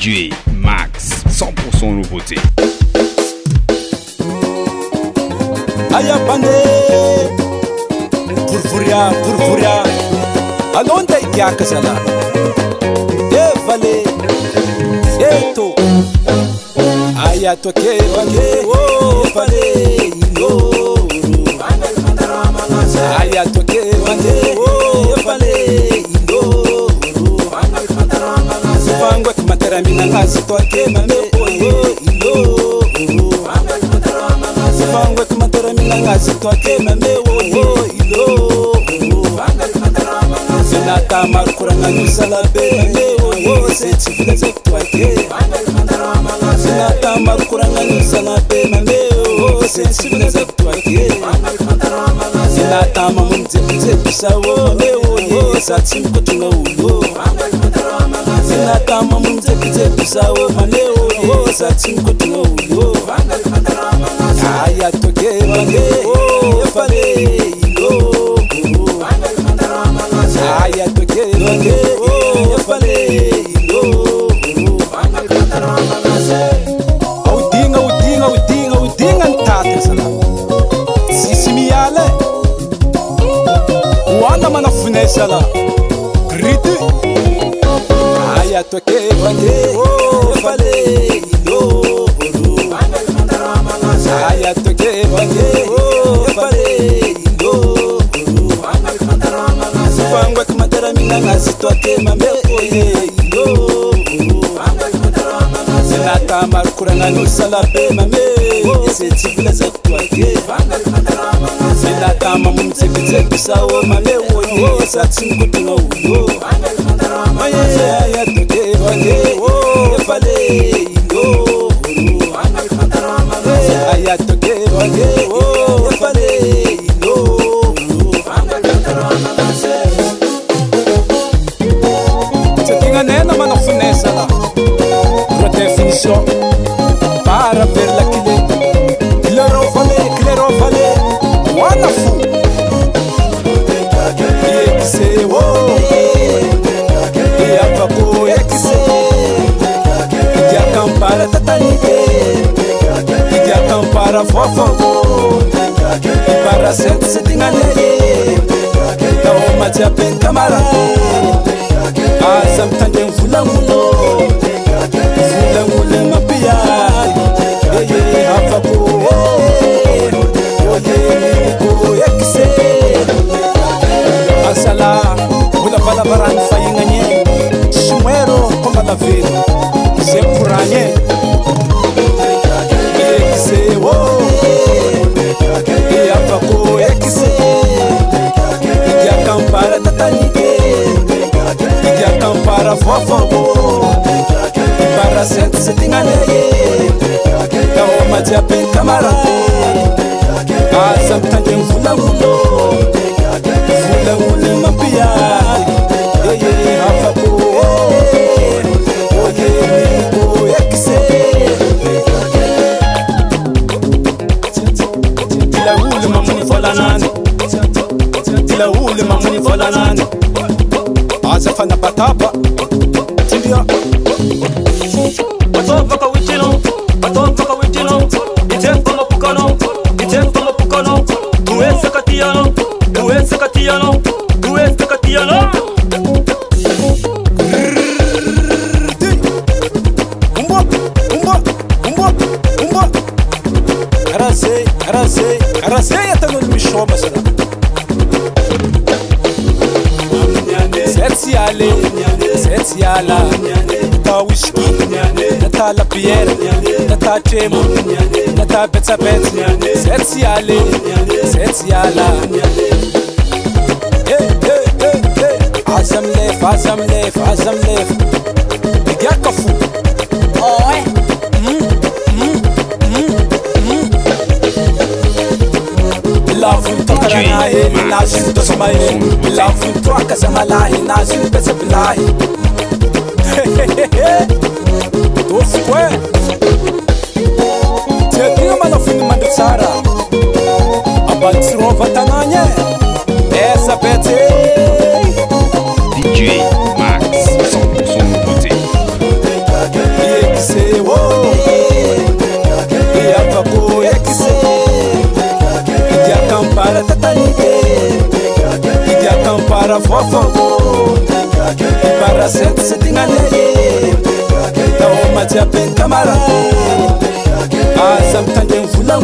DJ Max, 100% nouveauté. Aya bande, purfuria, alonda ikyaka sala. Vale, eto, aya toke bange, oh vale, no. Aya toke bange, oh vale, no. Fangwa kumatera mina ngazi toke mame, oh no. Fangwa kumatera mina ngazi toke mame, oh no. Nata markuranga nusala be mame, oh seti fika toke. Nata markuranga nusala be mame, oh seti fika toke. Nata mamunze kusawo mame, oh sati mkutunga ulo. Nata mamunze kusawo mame, oh sati mkutunga ulo. Aya toke bange, oh fale ilo. Aya toke bange, oh fale ilo. Udinga ntate sana. Sisi miyale. Wana manafune sala. Riti. Aya toke bange, oh fale ilo. Aya toke bange, oh fale ilo. Fangwa kumatera mina ngazi toke mame, oh ilo. Nata markuranga nusala be mame, seti fila toke. Nata mamunze kusawo mame, oh sati mkutunga ulo. Aya toke bange, oh fale ilo. Aya toke bange, oh fale ilo. Tinga nena manafunesa la. Redefinition para ver la clé. Claro fale, wana fu. Ekse wo, yapako ekse. Idia kampara tatanike, idia kampara fofo. Para set tinganele, kaoma japen kamara. Azam tandem fulamulo. Fula mapia, hafapo, ko ekse. Asala, mula balabaran fayinganye, shumero komba la vida, sepuranye. Ekse wo, hafapo ekse. Idia kampara tatanike, idia kampara fofo. Para seti ngaleye, kaoma japen kamara. Azam tandem fulamulo, mapia. Hafapo, ko ekse. Tila mamuni folanani, mamuni folanani. Azafana batapa, timbia. Watoka witino, itempo mapukano, tuweze katiano. Karase yatanul mishoma sana. Setiala, nata whisky, nata la bière, nata temo, nata betabet. Setiala. Azam lef. Yakafu. Oh. Love to Karanae, Nazim to Samae. Love to Akasamalahi, Nazim Besabilahi. Of square. Taking a man of Mandasara. About Srova Tananya. Esa Bete. DJ Max, 100% nouveauté. bara fofo bara sente setingane tao matia pen kamara asa mtande mvula